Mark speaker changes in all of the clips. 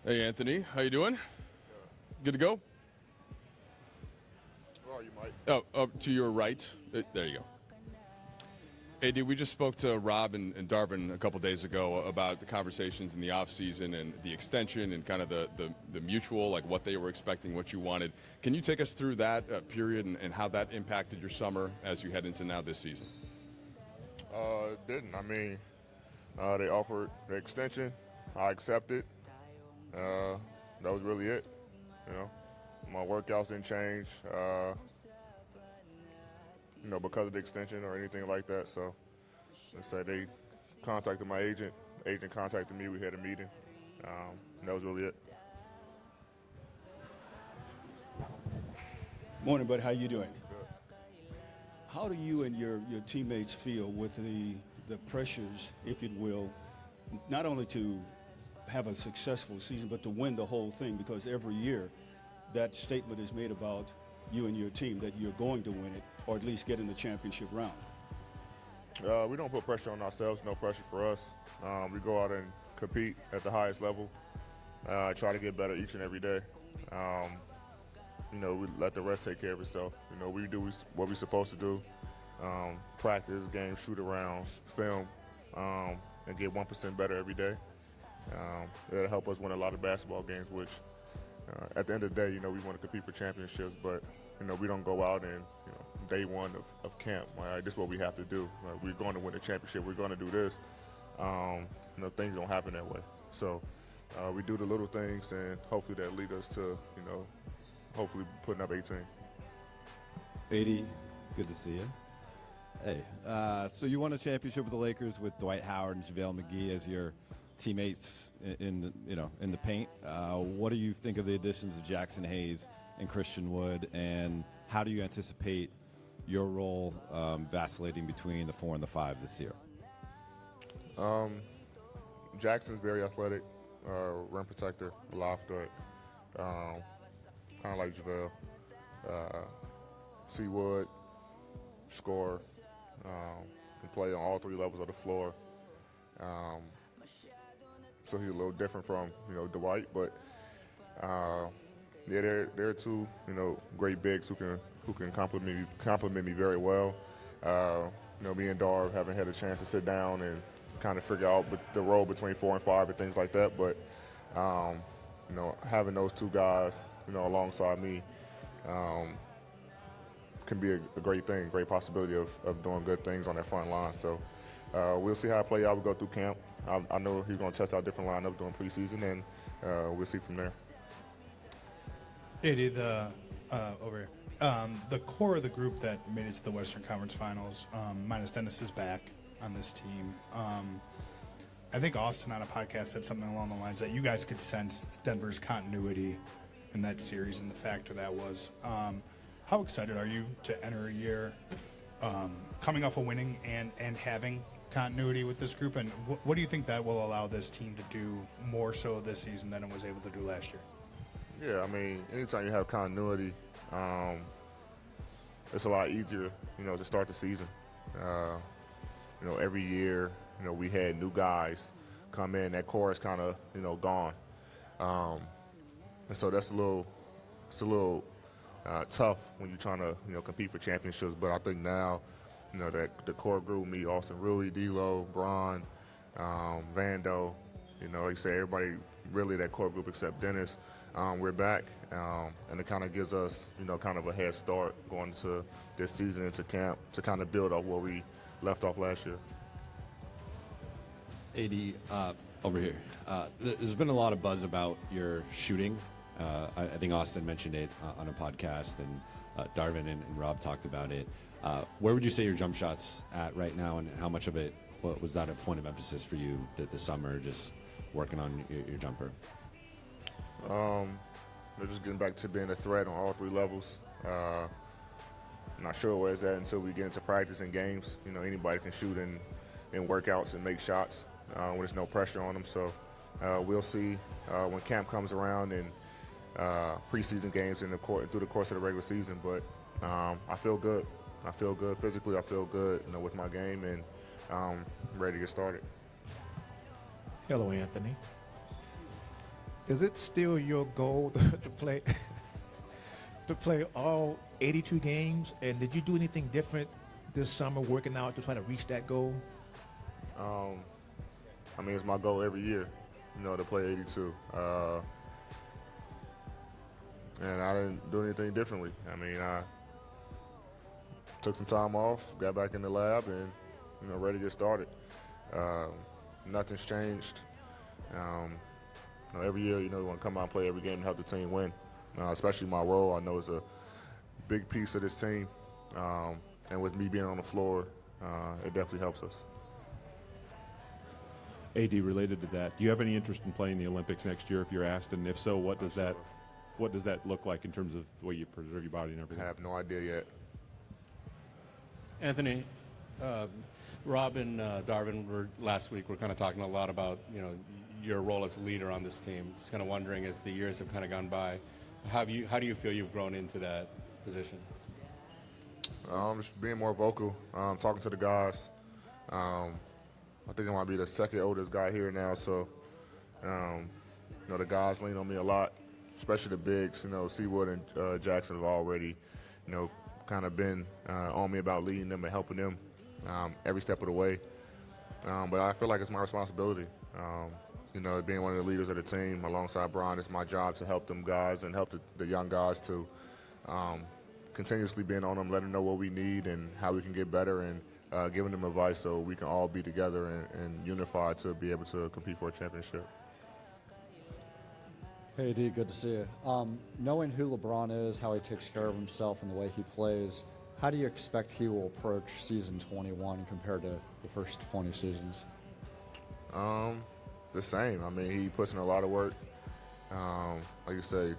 Speaker 1: Hey, Anthony. How you doing? Good to go?
Speaker 2: Oh, you might.
Speaker 1: Oh, to your right. There you go. Hey, dude, we just spoke to Rob and Darvin a couple days ago about the conversations in the offseason and the extension and kind of the mutual, like what they were expecting, what you wanted. Can you take us through that period and how that impacted your summer as you head into now this season?
Speaker 2: It didn't. I mean, they offered the extension. I accepted. That was really it. You know, my workouts didn't change. Because of the extension or anything like that. So, let's say they contacted my agent. The agent contacted me. We had a meeting. That was really it.
Speaker 3: Morning, bud. How you doing? How do you and your teammates feel with the pressures, if it will, not only to have a successful season, but to win the whole thing? Because every year that statement is made about you and your team that you're going to win it, or at least get in the championship round.
Speaker 2: We don't put pressure on ourselves, no pressure for us. We go out and compete at the highest level, try to get better each and every day. We let the rest take care of itself. We do what we're supposed to do, practice, games, shoot-arounds, film, and get 1% better every day. It'll help us win a lot of basketball games, which at the end of the day, we want to compete for championships, but we don't go out and day one of camp, all right, this is what we have to do. We're going to win the championship. We're going to do this. Things don't happen that way. So we do the little things, and hopefully that lead us to, hopefully putting up 18.
Speaker 4: AD, good to see you. Hey, so you won a championship with the Lakers with Dwight Howard and JaVale McGee as your teammates in the paint. What do you think of the additions of Jackson Hayes and Christian Wood, and how do you anticipate your role vacillating between the 4 and the 5 this year?
Speaker 2: Jackson's very athletic, rim protector, loft threat, kind of like JaVale. C. Wood, scorer, can play on all 3 levels of the floor. So he's a little different from Dwight, but they're 2 great bigs who can compliment me very well. Me and Dar haven't had a chance to sit down and kind of figure out the role between 4 and 5 and things like that. But having those 2 guys alongside me can be a great thing, great possibility of doing good things on that front line. So we'll see how it plays out. We go through camp. I know he's going to test out different lineups during preseason, and we'll see from there.
Speaker 5: AD, over here. The core of the group that made it to the Western Conference Finals, minus Dennis, is back on this team. I think Austin on a podcast said something along the lines that you guys could sense Denver's continuity in that series, and the factor that was. How excited are you to enter a year coming off of winning and having continuity with this group, and what do you think that will allow this team to do more so this season than it was able to do last year?
Speaker 2: Yeah, I mean, anytime you have continuity, it's a lot easier, to start the season. Every year, we had new guys come in. That core is kind of, gone, and so that's a little tough when you're trying to, compete for championships. But I think now, that the core group, me, Austin Rui, D'Lo, Bron, Vando, like you say, everybody really that core group except Dennis. We're back, and it kind of gives us, kind of a head start going to this season into camp to kind of build off where we left off last year.
Speaker 6: AD, over here. There's been a lot of buzz about your shooting. I think Austin mentioned it on a podcast, and Darvin and Rob talked about it. Where would you say your jump shot's at right now, and how much of it was that a point of emphasis for you this summer, just working on your jumper?
Speaker 2: They're just getting back to being a threat on all 3 levels. I'm not sure where it's at until we get into practice and games. Anybody can shoot in workouts and make shots when there's no pressure on them. So we'll see when camp comes around and preseason games and through the course of the regular season. But I feel good. I feel good physically. I feel good, with my game, and I'm ready to get started.
Speaker 7: Hello, Anthony. is it still your goal to play to play all 82 games? And did you do anything different this summer working out to try to reach that goal?
Speaker 2: I mean, it's my goal every year, to play 82. And I didn't do anything differently. I mean, I took some time off, got back in the lab, and, ready to get started. Nothing's changed. Every year, we want to come out and play every game and help the team win. Especially my role, I know it's a big piece of this team. And with me being on the floor, it definitely helps us.
Speaker 8: AD, related to that, do you have any interest in playing the Olympics next year if you're asked? And if so, what does that look like in terms of the way you preserve your body and
Speaker 2: I
Speaker 8: everything?
Speaker 2: have no idea yet.
Speaker 9: Anthony, Rob and Darvin last week were kind of talking a lot about your role as a leader on this team. Just kind of wondering, as the years have kind of gone by, how do you feel you've grown into that position?
Speaker 2: Just being more vocal, talking to the guys. I think I might be the second oldest guy here now, so the guys lean on me a lot, especially the bigs. Seawood and Jackson have already, kind of been on me about leading them and helping them every step of the way. But I feel like it's my responsibility. Being one of the leaders of the team alongside Brian, it's my job to help them guys and help the young guys to continuously being on them, letting them know what we need and how we can get better, and giving them advice so we can all be together and unified to be able to compete for a championship.
Speaker 10: Hey, D, good to see you. Knowing who LeBron is, how he takes care of himself and the way he plays, how do you expect he will approach season 21 compared to the first 20 seasons?
Speaker 2: The same. I mean, he puts in a lot of work. Like you say,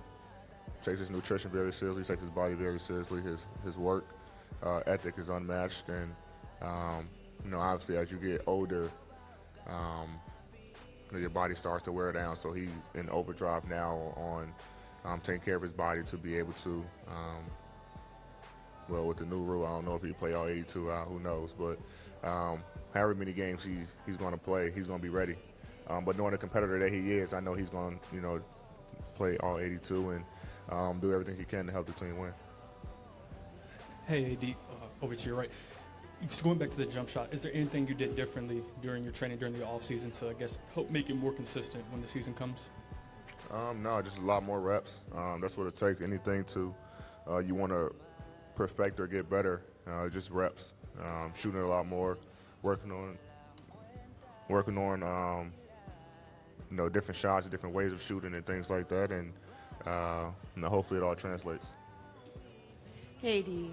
Speaker 2: takes his nutrition very seriously, takes his body very seriously. His work ethic is unmatched, and obviously as you get older, your body starts to wear down. So he's in overdrive now on taking care of his body to be able to. Well, with the new rule, I don't know if he play all 82. Who knows? But however many games he's going to play, he's going to be ready. But knowing the competitor that he is, I know he's going to play all 82 and do everything he can to help the team win.
Speaker 11: Hey, AD, over to your right. Just going back to the jump shot, is there anything you did differently during your training during the offseason to, I guess, help make it more consistent when the season comes?
Speaker 2: No, just a lot more reps. That's what it takes. Anything you want to perfect or get better, just reps. Shooting a lot more, working on different shots, different ways of shooting and things like that, and hopefully it all translates.
Speaker 12: Hey, D.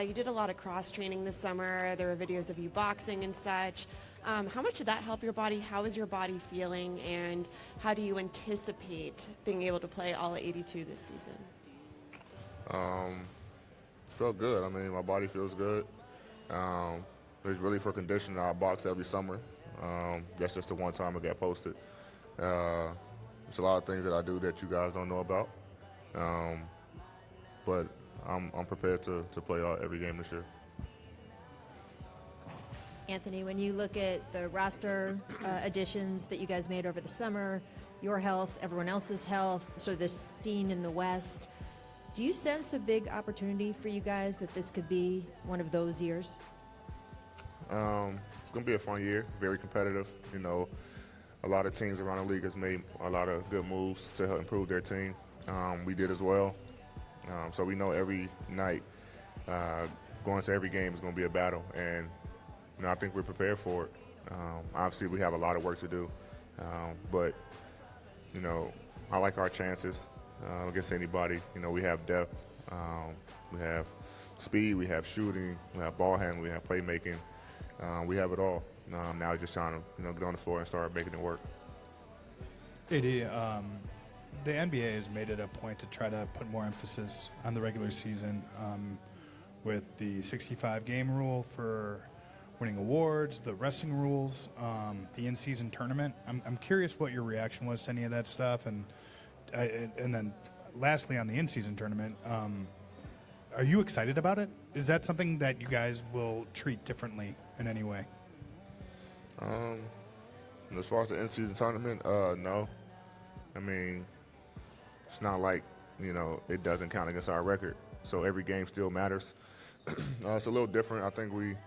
Speaker 12: You did a lot of cross-training this summer. There were videos of you boxing and such. How much did that help your body? How is your body feeling? And how do you anticipate being able to play all 82 this season?
Speaker 2: Felt good. I mean, my body feels good. It's really for conditioning. I box every summer. That's just the one time it got posted. There's a lot of things that I do that you guys don't know about. But I'm prepared to play every game this year.
Speaker 13: Anthony, when you look at the roster additions that you guys made over the summer, your health, everyone else's health, so this scene in the West, do you sense a big opportunity for you guys that this could be one of those years?
Speaker 2: It's going to be a fun year, very competitive. A lot of teams around the league has made a lot of good moves to help improve their team. We did as well. So we know every night going to every game is going to be a battle, and I think we're prepared for it. Obviously, we have a lot of work to do, but I like our chances against anybody. We have depth, we have speed, we have shooting, we have ball handling, we have playmaking. We have it all. Now just trying to get on the floor and start making it work.
Speaker 5: AD, the NBA has made it a point to try to put more emphasis on the regular season with the 65-game rule for winning awards, the resting rules, the in-season tournament. I'm curious what your reaction was to any of that stuff, and then lastly on the in-season tournament, are you excited about it? Is that something that you guys will treat differently in any way?
Speaker 2: As far as the in-season tournament, no. I mean, it's not like, you know, it doesn't count against our record. So every game still matters. It's a little different. I think we, you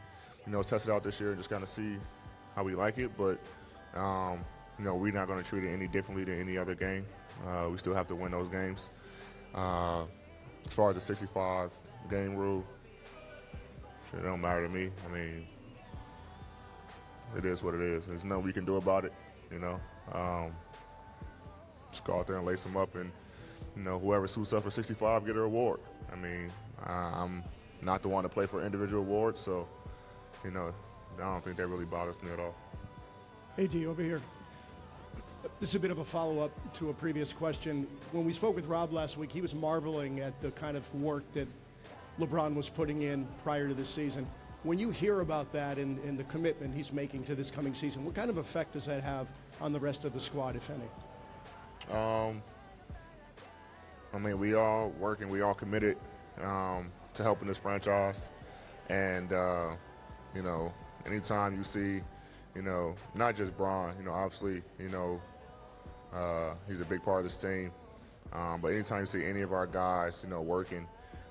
Speaker 2: know, tested out this year and just kind of see how we like it. But, you know, we're not going to treat it any differently than any other game. We still have to win those games. As far as the 65 game rule, it don't matter to me. I mean, it is what it is. There's nothing we can do about it, you know. Just go out there and lace them up, and, you know, whoever suits up for 65 get a reward. I mean, I'm not the one to play for individual awards, so, you know, I don't think that really bothers me at all.
Speaker 14: AD, over here. This is a bit of a follow-up to a previous question. When we spoke with Rob last week, he was marveling at the kind of work that LeBron was putting in prior to this season. When you hear about that and the commitment he's making to this coming season, what kind of effect does that have on the rest of the squad, if any?
Speaker 2: I mean, we all working, we all committed to helping this franchise. And, you know, anytime you see, you know, not just Bron, you know, obviously, you know, he's a big part of this team. But anytime you see any of our guys, you know, working,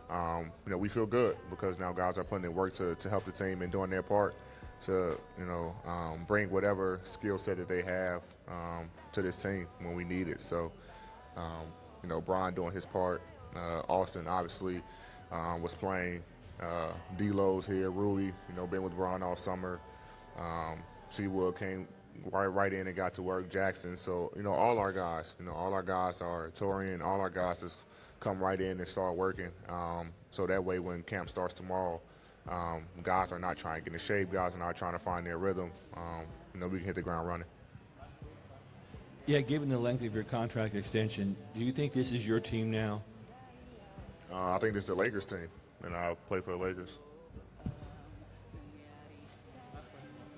Speaker 2: you know, we feel good because now guys are putting in work to help the team and doing their part to, you know, bring whatever skill set that they have to this team when we need it. So, you know, Bron doing his part. Austin obviously was playing. D-Lo's here, Rui, you know, been with Bron all summer. Seawood came right in and got to work. Jackson. So, you know, all our guys are Torian, all our guys just come right in and start working. So that way when camp starts tomorrow, guys are not trying to get in shape. Guys are not trying to find their rhythm. You know, we can hit the ground running.
Speaker 15: Yeah, given the length of your contract extension, do you think this is your team now?
Speaker 2: I think this is the Lakers team, and I'll play for the Lakers.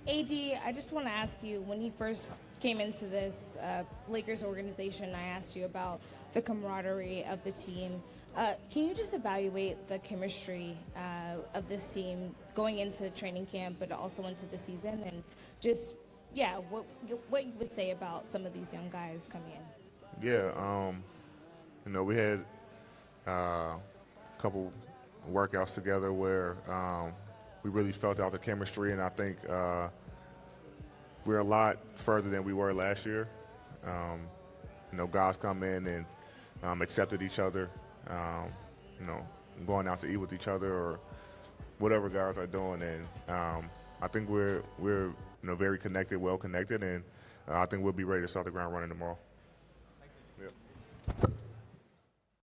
Speaker 16: AD, I just want to ask you, when you first came into this Lakers organization, I asked you about the camaraderie of the team. Can you just evaluate the chemistry of this team going into training camp, but also into the season, and just, yeah, what you would say about some of these young guys coming in?
Speaker 2: Yeah, you know, we had a couple workouts together where we really felt out the chemistry, and I think we're a lot further than we were last year. You know, guys come in and accepted each other, you know, going out to eat with each other or whatever guys are doing, and I think we're you know, very connected, well connected, and I think we'll be ready to start the ground running tomorrow.